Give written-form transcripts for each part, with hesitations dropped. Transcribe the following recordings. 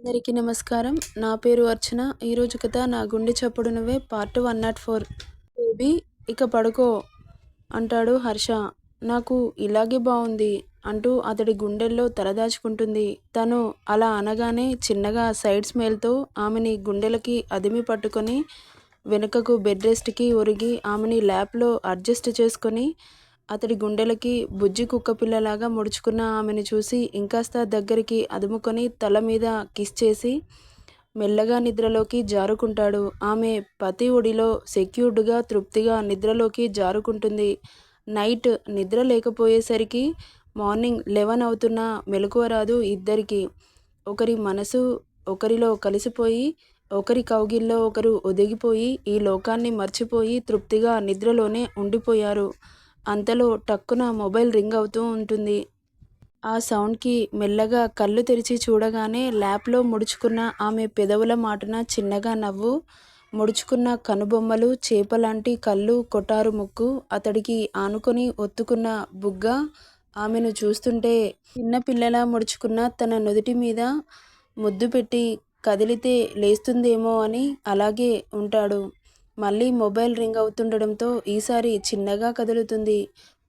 అందరికీ నమస్కారం. నా పేరు అర్చన. ఈరోజు కథ నా గుండె చప్పుడు నువ్వే పార్ట్ 104. బేబీ ఇక పడుకో అంటాడు హర్ష. నాకు ఇలాగే బాగుంది అంటూ అతడి గుండెల్లో తలదాచుకుంటుంది. తను అలా అనగానే చిన్నగా సైడ్ స్మైల్తో ఆమెని గుండెలకి అదిమి పట్టుకొని వెనుకకు బెడ్ రెస్ట్కి ఒరిగి ఆమెని ల్యాప్లో అడ్జస్ట్ చేసుకొని అతడి గుండెలకి బుజ్జి కుక్కపిల్లలాగా ముడుచుకున్న ఆమెను చూసి ఇంకాస్త దగ్గరికి అదుముకొని తల మీద కిస్ చేసి మెల్లగా నిద్రలోకి జారుకుంటాడు. ఆమె పతి ఒడిలో సెక్యూర్డ్గా తృప్తిగా నిద్రలోకి జారుకుంటుంది. నైట్ నిద్ర లేకపోయేసరికి మార్నింగ్ 11 అవుతున్నా మెలకువ రాదు ఇద్దరికి. ఒకరి మనసు ఒకరిలో కలిసిపోయి ఒకరి కౌగిల్లో ఒకరు ఒదిగిపోయి ఈ లోకాన్ని మర్చిపోయి తృప్తిగా నిద్రలోనే ఉండిపోయారు. అంతలో టక్కున మొబైల్ రింగ్ అవుతూ ఉంటుంది. ఆ సౌండ్కి మెల్లగా కళ్ళు తెరిచి చూడగానే ల్యాప్లో ముడుచుకున్న ఆమె పెదవుల మాటున చిన్నగా నవ్వు, ముడుచుకున్న కనుబొమ్మలు, చేపలాంటి కళ్ళు, కొటారు ముక్కు, అతడికి ఆనుకొని ఒత్తుకున్న బుగ్గ. ఆమెను చూస్తుంటే చిన్నపిల్లలా ముడుచుకున్న తన నుదుటి మీద ముద్దు పెట్టి కదిలితే లేస్తుందేమో అని అలాగే ఉంటాడు. మళ్ళీ మొబైల్ రింగ్ అవుతుండడంతో ఈసారి చిన్నగా కదులుతుంది.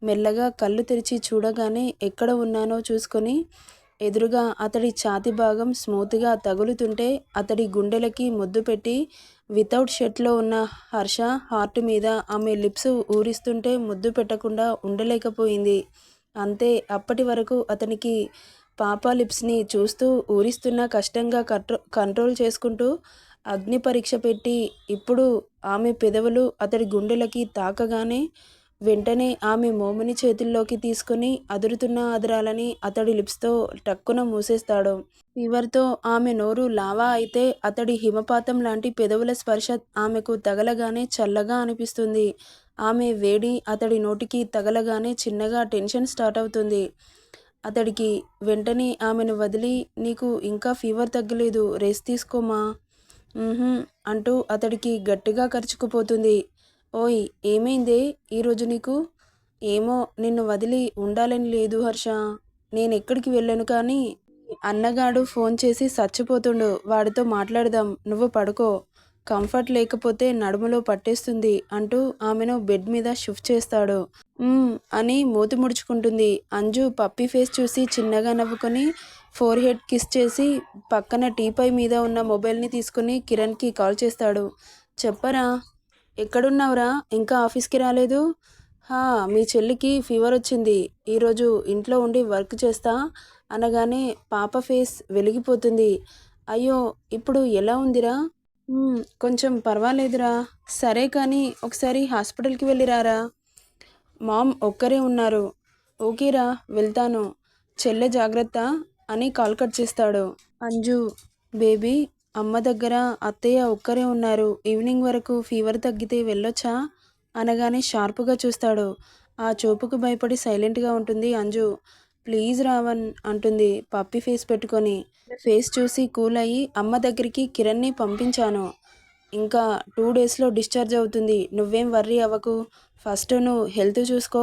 మెల్లగా కళ్ళు తెరిచి చూడగానే ఎక్కడ ఉన్నానో చూసుకొని ఎదురుగా అతడి ఛాతీ భాగం స్మూత్గా తగులుతుంటే అతడి గుండెలకి ముద్దు పెట్టి వితౌట్ షర్ట్లో ఉన్న హర్ష హార్ట్ మీద ఆమె లిప్స్ ఊరిస్తుంటే ముద్దు పెట్టకుండా ఉండలేకపోయింది. అంతే. అప్పటి వరకు అతనికి పాప లిప్స్ని చూస్తూ ఊరిస్తున్న కష్టంగా కంట్రోల్ చేసుకుంటూ అగ్ని పరీక్ష పెట్టి ఇప్పుడు ఆమె పెదవులు అతడి గుండెలకి తాకగానే వెంటనే ఆమె మోముని చేతుల్లోకి తీసుకుని అదురుతున్న అదరాలని అతడి లిప్స్తో టక్కున మూసేస్తాడు. ఫీవర్తో ఆమె నోరు లావా అయితే అతడి హిమపాతం లాంటి పెదవుల స్పర్శ ఆమెకు తగలగానే చల్లగా అనిపిస్తుంది. ఆమె వేడి అతడి నోటికి తగలగానే చిన్నగా టెన్షన్ స్టార్ట్ అవుతుంది అతడికి. వెంటనే ఆమెను వదిలి, నీకు ఇంకా ఫీవర్ తగ్గలేదు, రెస్ట్ తీసుకోమా అంటూ అతడికి గట్టిగా కరుచుకుపోతుంది. ఓయ్ ఏమైందే ఈరోజు నీకు? ఏమో నిన్ను వదిలి ఉండాలని లేదు హర్ష. నేనెక్కడికి వెళ్ళను కానీ అన్నగాడు ఫోన్ చేసి చచ్చిపోతుండు. వాడితో మాట్లాడదాం. నువ్వు పడుకో. కంఫర్ట్ లేకపోతే నడుములో పట్టేస్తుంది అంటూ ఆమెను బెడ్ మీద షిఫ్ట్ చేస్తాడు. అని మూతి ముడుచుకుంటుంది. అంజు పప్పీ ఫేస్ చూసి చిన్నగా నవ్వుకొని ఫోర్ హెడ్ కిస్ చేసి పక్కన టీపై మీద ఉన్న మొబైల్ని తీసుకుని కిరణ్కి కాల్ చేస్తాడు. చెప్పరా, ఎక్కడున్నావురా? ఇంకా ఆఫీస్కి రాలేదు? మీ చెల్లికి ఫీవర్ వచ్చింది. ఈరోజు ఇంట్లో ఉండి వర్క్ చేస్తా అనగానే పాప ఫేస్ వెలిగిపోతుంది. అయ్యో, ఇప్పుడు ఎలా ఉందిరా? కొంచెం పర్వాలేదురా. సరే కానీ ఒకసారి హాస్పిటల్కి వెళ్ళిరారా. మామ్ ఒక్కరే ఉన్నారు. ఓకేరా, వెళ్తాను. చెల్లె జాగ్రత్త అని కాల్ కట్ చేస్తాడు. అంజు, బేబీ, అమ్మ దగ్గర అత్తయ్య ఒక్కరే ఉన్నారు. ఈవినింగ్ వరకు ఫీవర్ తగ్గితే వెళ్ళొచ్చా అనగానే షార్ప్గా చూస్తాడు. ఆ చూపుకు భయపడి సైలెంట్గా ఉంటుంది అంజు. ప్లీజ్ రావణ్ అంటుంది పప్పి ఫేస్ పెట్టుకొని. ఫేస్ చూసి కూల్ అయ్యి అమ్మ దగ్గరికి కిరణ్ని పంపించాను. ఇంకా 2 డేస్లో డిశ్చార్జ్ అవుతుంది. నువ్వేం వర్రీ అవ్వకు. ఫస్ట్ నువ్వు హెల్త్ చూసుకో.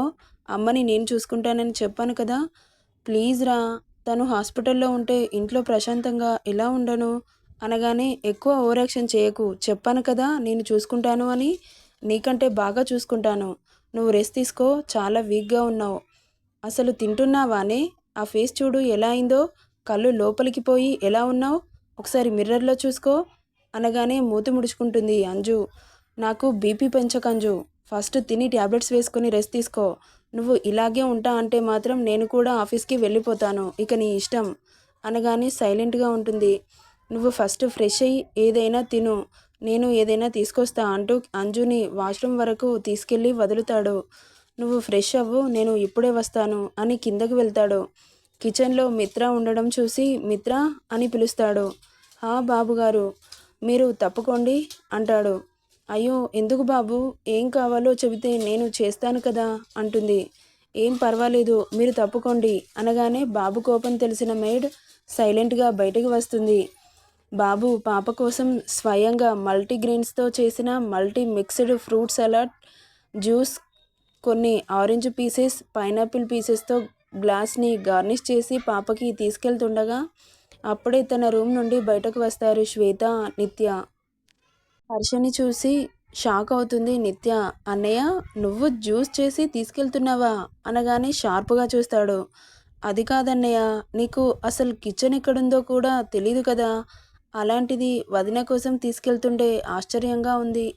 అమ్మని నేను చూసుకుంటానని చెప్పాను కదా. ప్లీజ్ రా. తను హాస్పిటల్లో ఉంటే ఇంట్లో ప్రశాంతంగా ఎలా ఉండను అనగానే ఎక్కువ ఓవర్ యాక్షన్ చేయకు. చెప్పాను కదా నేను చూసుకుంటాను అని. నీకంటే బాగా చూసుకుంటాను. నువ్వు రెస్ట్ తీసుకో. చాలా వీక్గా ఉన్నావు. అసలు తింటున్నావానే? ఆ ఫేస్ చూడు ఎలా అయిందో. కళ్ళు లోపలికి పోయి ఎలా ఉన్నావు? ఒకసారి మిర్రర్లో చూసుకో అనగానే మూతి ముడుచుకుంటుంది అంజు. నాకు బీపీ పెంచకంజు. ఫస్ట్ తిని ట్యాబ్లెట్స్ వేసుకుని రెస్ట్ తీసుకో. నువ్వు ఇలాగే ఉంటా అంటే మాత్రం నేను కూడా ఆఫీస్కి వెళ్ళిపోతాను. ఇక నీ ఇష్టం అనగానే సైలెంట్గా ఉంటుంది. నువ్వు ఫస్ట్ ఫ్రెష్ అయ్యి ఏదైనా తిను, నేను ఏదైనా తీసుకొస్తా అంటూ అంజుని వాష్రూమ్ వరకు తీసుకెళ్ళి వదులుతాడు. నువ్వు ఫ్రెష్ అవ్వు, నేను ఇప్పుడే వస్తాను అని కిందకు వెళ్తాడు. కిచెన్లో మిత్ర ఉండడం చూసి మిత్ర అని పిలుస్తాడు. బాబుగారు, మీరు తప్పుకోండి అంటాడు. అయ్యో ఎందుకు బాబు, ఏం కావాలో చెబితే నేను చేస్తాను కదా అంటుంది. ఏం పర్వాలేదు, మీరు తప్పుకోండి అనగానే బాబు కోపం తెలిసిన మెయిడ్ సైలెంట్గా బయటకు వస్తుంది. బాబు పాప కోసం స్వయంగా మల్టీగ్రెయిన్స్తో చేసిన multi mixed fruit salad, juice, కొన్ని ఆరెంజ్ పీసెస్, పైనాపిల్ పీసెస్తో గ్లాస్ని గార్నిష్ చేసి పాపకి తీసుకెళ్తుండగా అప్పుడే తన రూమ్ నుండి బయటకు వస్తారు శ్వేత, నిత్య. హర్షని చూసి షాక్ అవుతుంది నిత్య. అన్నయ్య, నువ్వు జ్యూస్ చేసి తీసుకెళ్తున్నావా అనగానే షార్ప్గా చూస్తాడు. అది కాదన్నయ్య, నీకు అసలు కిచెన్ ఎక్కడుందో కూడా తెలీదు కదా, అలాంటిది వదిన కోసం తీసుకెళ్తుంటే ఆశ్చర్యంగా ఉంది.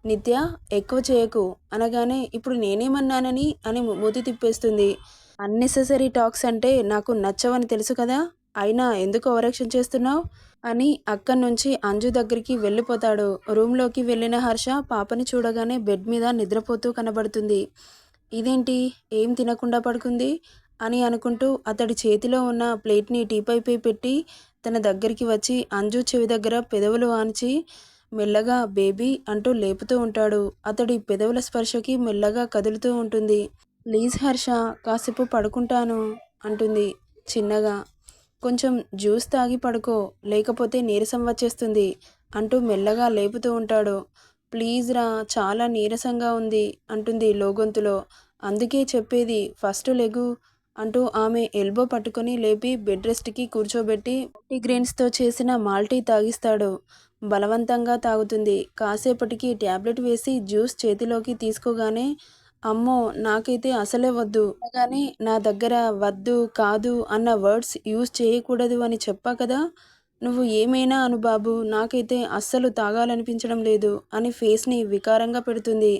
నిత్య, ఎక్కువ చేయకు అనగానే ఇప్పుడు నేనేమన్నానని అని మూతి తిప్పేస్తుంది. అన్నెసెసరీ టాక్స్ అంటే నాకు నచ్చవని తెలుసు కదా, అయినా ఎందుకు ఓవరాక్షన్ చేస్తున్నావు అని అక్కడి నుంచి అంజు దగ్గరికి వెళ్ళిపోతాడు. రూమ్లోకి వెళ్ళిన హర్ష పాపని చూడగానే బెడ్ మీద నిద్రపోతూ కనబడుతుంది. ఇదేంటి, ఏం తినకుండా పడుకుంది అని అనుకుంటూ అతడి చేతిలో ఉన్న ప్లేట్ని టీపైపై పెట్టి తన దగ్గరికి వచ్చి అంజు చెవి దగ్గర పెదవులు ఆంచి మెల్లగా బేబీ అంటూ లేపుతూ ఉంటాడు. అతడి పెదవుల స్పర్శకి మెల్లగా కదులుతూ ఉంటుంది. ప్లీజ్ హర్ష, కాసేపు పడుకుంటాను అంటుంది చిన్నగా. కొంచెం జ్యూస్ తాగి పడుకో, లేకపోతే నీరసం వచ్చేస్తుంది అంటూ మెల్లగా లేపుతూ ఉంటాడు. ప్లీజ్ రా, చాలా నీరసంగా ఉంది అంటుంది లోగొంతులో. అందుకే చెప్పేది, ఫస్ట్ లెగు అంటూ ఆమె ఎల్బో పట్టుకొని లేపి బెడ్ రెస్ట్కి కూర్చోబెట్టి గ్రెయిన్స్తో చేసిన మాల్టీ తాగిస్తాడు. బలవంతంగా తాగుతుంది. కాసేపటికి ట్యాబ్లెట్ వేసి జ్యూస్ చేతిలోకి తీసుకోగానే అమ్మో, నాకైతే అసలే వద్దు కానీ నా దగ్గర వద్దు కాదు అన్న వర్డ్స్ యూజ్ చేయకూడదు అని చెప్పా కదా, నువ్వు ఏమైనా అను బాబు, నాకైతే అస్సలు తాగాలనిపించడం లేదు అని ఫేస్ని వికారంగా పెడుతుంది.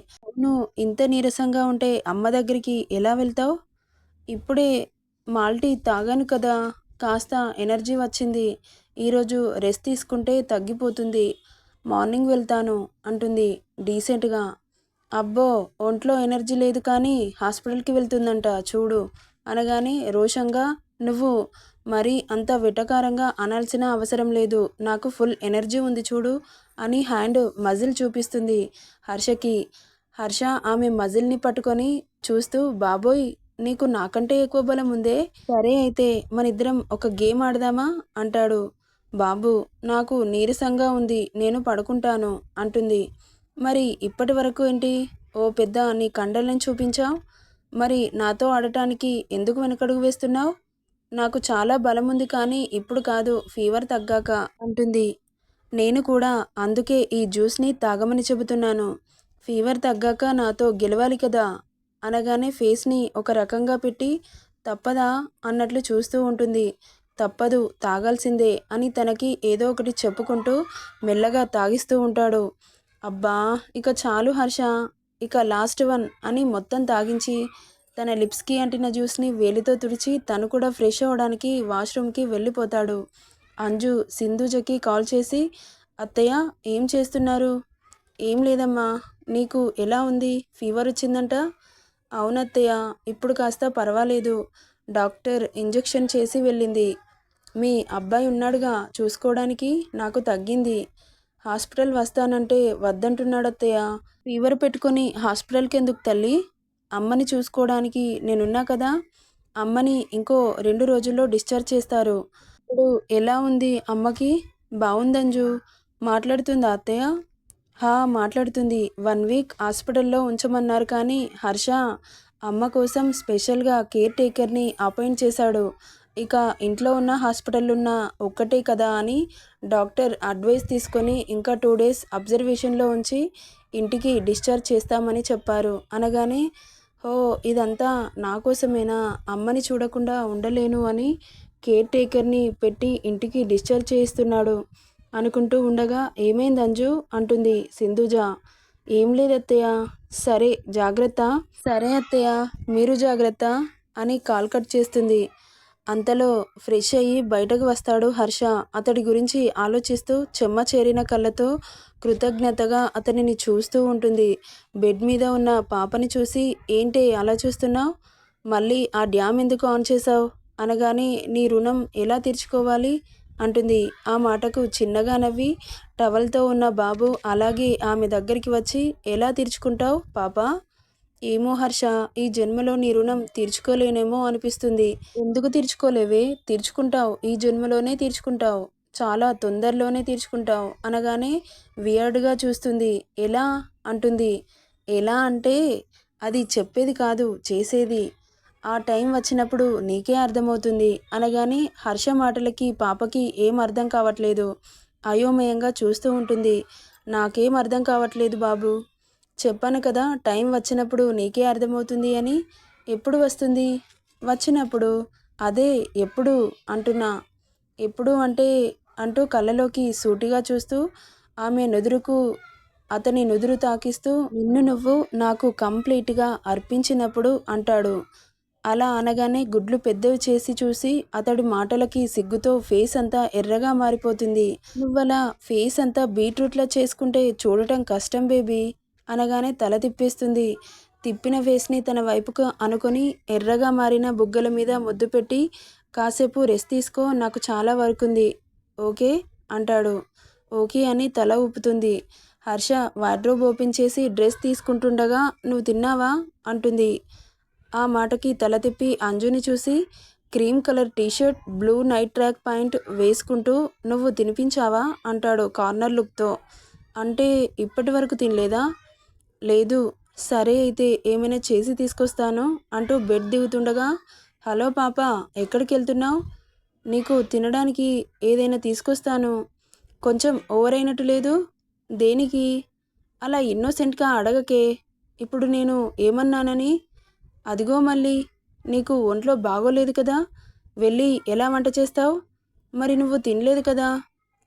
నువ్వు ఇంత నీరసంగా ఉంటే అమ్మ దగ్గరికి ఎలా వెళ్తావు? ఇప్పుడే మాల్టీ తాగాను కదా, కాస్త ఎనర్జీ వచ్చింది. ఈరోజు రెస్ట్ తీసుకుంటే తగ్గిపోతుంది. మార్నింగ్ వెళ్తాను అంటుంది డీసెంట్గా. అబ్బో, ఒంట్లో ఎనర్జీ లేదు కానీ హాస్పిటల్కి వెళ్తుందంట చూడు అనగానే రోషంగా, నువ్వు మరీ అంత వెటకారంగా అనాల్సిన అవసరం లేదు, నాకు ఫుల్ ఎనర్జీ ఉంది చూడు అని హ్యాండ్ మజిల్ చూపిస్తుంది హర్షకి. హర్ష ఆమె మజిల్ని పట్టుకొని చూస్తూ, బాబోయ్, నీకు నాకంటే ఎక్కువ బలం ఉందే, సరే అయితే మనిద్దరం ఒక గేమ్ ఆడదామా అంటాడు. బాబు, నాకు నీరసంగా ఉంది, నేను పడుకుంటాను అంటుంది. మరి ఇప్పటి వరకు ఏంటి, ఓ పెద్ద నీ కండలను చూపించావు, మరి నాతో ఆడటానికి ఎందుకు వెనకడుగు వేస్తున్నావు? నాకు చాలా బలం ఉంది కానీ ఇప్పుడు కాదు, ఫీవర్ తగ్గాక అంటుంది. నేను కూడా అందుకే ఈ జ్యూస్ని తాగమని చెబుతున్నాను, ఫీవర్ తగ్గాక నాతో గెలవాలి కదా అనగానే ఫేస్ని ఒక రకంగా పెట్టి తప్పదా అన్నట్లు చూస్తూ ఉంటుంది. తప్పదు, తాగాల్సిందే అని తనకి ఏదో ఒకటి చెప్పుకుంటూ మెల్లగా తాగిస్తూ ఉంటాడు. అబ్బా, ఇక చాలు హర్ష, ఇక లాస్ట్ వన్ అని మొత్తం తాగించి తన లిప్స్కి అంటిన జ్యూస్ని వేలితో తుడిచి తను కూడా ఫ్రెష్ అవ్వడానికి వాష్రూమ్కి వెళ్ళిపోతాడు. అంజు సింధుజకి కాల్ చేసి, అత్తయ్య ఏం చేస్తున్నారు? ఏం లేదమ్మా, నీకు ఎలా ఉంది, ఫీవర్ వచ్చిందంట? అవునత్తయ్య, ఇప్పుడు కాస్త పర్వాలేదు, డాక్టర్ ఇంజెక్షన్ చేసి వెళ్ళింది. మీ అబ్బాయి ఉన్నాడుగా చూసుకోవడానికి, నాకు తగ్గింది. హాస్పిటల్ వస్తానంటే వద్దంటున్నాడత్తయ్య. ఫీవర్ పెట్టుకొని హాస్పిటల్కి ఎందుకు తల్లి, అమ్మని చూసుకోవడానికి నేనున్నా కదా, అమ్మని ఇంకో 2 రోజుల్లో డిశ్చార్జ్ చేస్తారు. ఇప్పుడు ఎలా ఉంది అమ్మకి? బాగుందంజు, మాట్లాడుతుందా అత్తయ్య? మాట్లాడుతుంది. 1 వీక్ హాస్పిటల్లో ఉంచమన్నారు కానీ హర్ష అమ్మ కోసం స్పెషల్గా కేర్ టేకర్ని అపాయింట్ చేశాడు. ఇక ఇంట్లో ఉన్న హాస్పిటల్ ఒక్కటే కదా అని డాక్టర్ అడ్వైస్ తీసుకొని ఇంకా 2 డేస్ అబ్జర్వేషన్లో ఉంచి ఇంటికి డిశ్చార్జ్ చేస్తామని చెప్పారు అనగానే, ఓ, ఇదంతా నా కోసమేనా, అమ్మని చూడకుండా ఉండలేను అని కేర్ టేకర్ని పెట్టి ఇంటికి డిశ్చార్జ్ చేయిస్తున్నాడు అనుకుంటూ ఉండగా, ఏమైంది అంజు అంటుంది సింధుజ. ఏం లేదత్తయ్య. సరే జాగ్రత్త. సరే అత్తయ్య, మీరు జాగ్రత్త అని కాల్ కట్ చేస్తుంది. అంతలో ఫ్రెష్ అయ్యి బయటకు వస్తాడు హర్ష. అతడి గురించి ఆలోచిస్తూ చెమ్మ చేరిన కళ్ళతో కృతజ్ఞతగా అతనిని చూస్తూ ఉంటుంది. బెడ్ మీద ఉన్న పాపని చూసి, ఏంటి అలా చూస్తున్నావు, మళ్ళీ ఆ డ్యామ్ ఎందుకు ఆన్ చేసావు అనగానే, నీ రుణం ఎలా తీర్చుకోవాలి అంటుంది. ఆ మాటకు చిన్నగా నవ్వి టవల్తో ఉన్న బాబు అలాగే ఆమె దగ్గరికి వచ్చి, ఎలా తీర్చుకుంటావు పాపా? ఏమో హర్ష, ఈ జన్మలో నీ రుణం తీర్చుకోలేనేమో అనిపిస్తుంది. ఎందుకు తీర్చుకోలేవే, తీర్చుకుంటావు, ఈ జన్మలోనే తీర్చుకుంటావు, చాలా తొందరలోనే తీర్చుకుంటావు అనగానే వియర్డ్గా చూస్తుంది. ఎలా అంటుంది. ఎలా అంటే అది చెప్పేది కాదు, చేసేది. ఆ టైం వచ్చినప్పుడు నీకే అర్థమవుతుంది అనగానే హర్ష మాటలకి పాపకి ఏం అర్థం కావట్లేదు. అయోమయంగా చూస్తూ ఉంటుంది. నాకేం అర్థం కావట్లేదు బాబు. చెప్పాను కదా టైం వచ్చినప్పుడు నీకే అర్థమవుతుంది అని. ఎప్పుడు వస్తుంది? వచ్చినప్పుడు. అదే ఎప్పుడు అంటున్నా. ఎప్పుడు అంటే అంటూ కళ్ళలోకి సూటిగా చూస్తూ ఆమె నుదురుకు అతని నుదురు తాకిస్తూ నిన్ను నువ్వు నాకు కంప్లీట్గా అర్పించినప్పుడు అంటాడు. అలా అనగానే గుడ్లు పెద్దవి చేసి చూసి అతడి మాటలకి సిగ్గుతో ఫేస్ అంతా ఎర్రగా మారిపోతుంది. నువ్వలా ఫేస్ అంతా బీట్రూట్లా చేసుకుంటే చూడటం కష్టం బేబీ అనగానే తల తిప్పేస్తుంది. తిప్పిన ఫేస్ని తన వైపుకు అనుకొని ఎర్రగా మారిన బుగ్గల మీద ముద్దు పెట్టి కాసేపు రెస్ట్ తీసుకో, నాకు చాలా వర్క్ ఉంది, ఓకే అంటాడు. ఓకే అని తల ఊపుతుంది. హర్ష వార్డ్రోబ్ ఓపెన్ చేసి డ్రెస్ తీసుకుంటుండగా నువ్వు తిన్నావా అంటుంది. ఆ మాటకి తల తిప్పి అంజుని చూసి cream colour T shirt, blue night track pant వేసుకుంటూ నువ్వు తినిపించావా అంటాడు కార్నర్ లుక్తో. అంటే ఇప్పటి వరకు తినలేదా? లేదు. సరే అయితే ఏమైనా చేసి తీసుకొస్తాను అంటూ బెడ్ దిగుతుండగా హలో పాప, ఎక్కడికి వెళ్తున్నావు? నీకు తినడానికి ఏదైనా తీసుకొస్తాను. కొంచెం ఓవర్ అయినట్టు లేదు? దేనికి? అలా ఇన్నోసెంట్గా అడగకే. ఇప్పుడు నేను ఏమన్నానని? అదిగో మళ్ళీ. నీకు ఒంట్లో బాగోలేదు కదా, వెళ్ళి ఎలా వంట చేస్తావు? మరి నువ్వు తినలేదు కదా,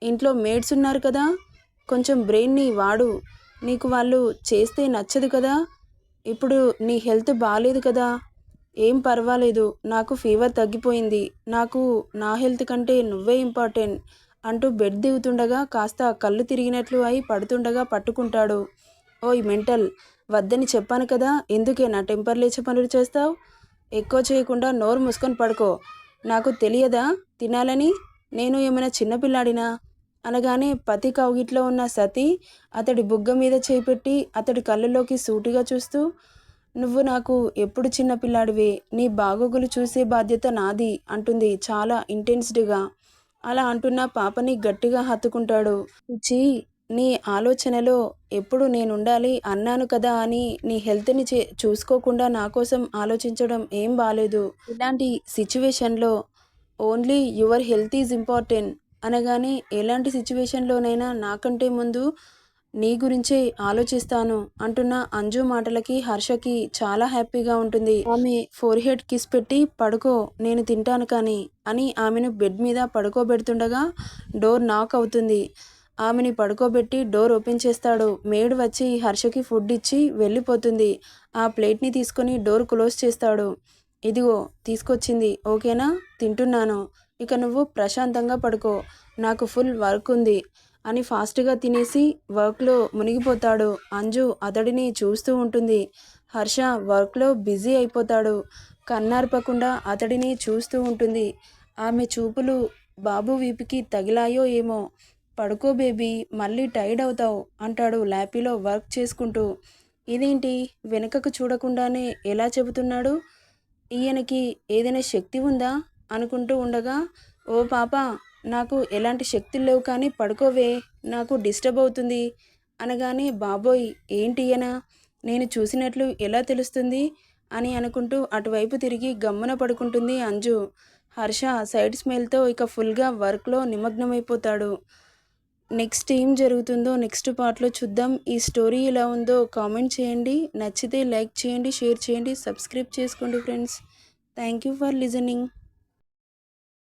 ఇంట్లో మేడ్స్ ఉన్నారు కదా, కొంచెం బ్రెయిన్ని వాడు. నీకు వాళ్ళు చేస్తే నచ్చదు కదా. ఇప్పుడు నీ హెల్త్ బాగాలేదు కదా. ఏం పర్వాలేదు, నాకు ఫీవర్ తగ్గిపోయింది. నాకు నా హెల్త్ కంటే నువ్వే ఇంపార్టెంట్ అంటూ బెడ్ దిగుతుండగా కాస్త కళ్ళు తిరిగినట్లు అయి పడుతుండగా పట్టుకుంటాడు. ఓయ్ మెంటల్, వద్దని చెప్పాను కదా, ఎందుకే నా టెంపర్ లేచే పనులు చేస్తావు? ఎక్కువ చేయకుండా నోరు మూసుకొని పడుకో. నాకు తెలియదా తినాలని? నేను ఏమైనా చిన్నపిల్లాడినా అనగానే పతి కౌగిట్లో ఉన్న సతీ అతడి బుగ్గ మీద చేపెట్టి అతడి కళ్ళలోకి సూటిగా చూస్తూ నువ్వు నాకు ఎప్పుడు చిన్నపిల్లాడివే, నీ బాగోగులు చూసే బాధ్యత నాది అంటుంది చాలా ఇంటెన్స్డ్గా. అలా అంటున్న పాపని గట్టిగా హత్తుకుంటాడు. పిచ్చి, నీ ఆలోచనలో ఎప్పుడు నేనుండాలి అన్నాను కదా అని నీ హెల్త్ని చూసుకోకుండా నా కోసం ఆలోచించడం ఏం బాలేదు. ఇలాంటి సిచ్యువేషన్లో only your health is important అనగానే ఎలాంటి సిచ్యువేషన్లోనైనా నాకంటే ముందు నీ గురించే ఆలోచిస్తాను అంటున్న అంజు మాటలకి హర్షకి చాలా హ్యాపీగా ఉంటుంది. ఆమె ఫోర్ హెడ్ కిస్ పెట్టి పడుకో, నేను తింటాను కానీ అని ఆమెను బెడ్ మీద పడుకోబెడుతుండగా డోర్ నాక్ అవుతుంది. ఆమెని పడుకోబెట్టి డోర్ ఓపెన్ చేస్తాడు. మేడ్ వచ్చి హర్షకి ఫుడ్ ఇచ్చి వెళ్ళిపోతుంది. ఆ ప్లేట్ని తీసుకొని డోర్ క్లోజ్ చేస్తాడు. ఇదిగో తీసుకొచ్చింది, ఓకేనా? తింటున్నాను, ఇక నువ్వు ప్రశాంతంగా పడుకో, నాకు ఫుల్ వర్క్ ఉంది అని ఫాస్ట్గా తినేసి వర్క్లో మునిగిపోతాడు. అంజు అతడిని చూస్తూ ఉంటుంది. హర్ష వర్క్లో బిజీ అయిపోతాడు. కన్నార్పకుండా అతడిని చూస్తూ ఉంటుంది. ఆమె చూపులు బాబు వీపుకి తగిలాయో ఏమో. పడుకో బేబీ, మళ్ళీ టైర్డ్ అవుతావు అంటాడు ల్యాపీలో వర్క్ చేసుకుంటూ. ఇదేంటి వెనుకకు చూడకుండానే ఎలా చెబుతున్నాడు? ఈయనకి ఏదైనా శక్తి ఉందా అనుకుంటూ ఉండగా ఓ పాప, నాకు ఎలాంటి శక్తులు లేవు కానీ పడుకోవే, నాకు డిస్టర్బ్ అవుతుంది అనగానే బాబోయ్ ఏంటి ఈయన, నేను చూసినట్లు ఎలా తెలుస్తుంది అని అనుకుంటూ అటువైపు తిరిగి గమ్మున పడుకుంటుంది అంజు. హర్ష సైడ్ స్మెల్తో ఇక ఫుల్గా వర్క్లో నిమగ్నమైపోతాడు. నెక్స్ట్ ఏం జరుగుతుందో నెక్స్ట్ పార్ట్లో చూద్దాం. ఈ స్టోరీ ఎలా ఉందో కామెంట్ చేయండి. నచ్చితే లైక్ చేయండి, షేర్ చేయండి, సబ్స్క్రైబ్ చేసుకోండి friends. Thank you for listening.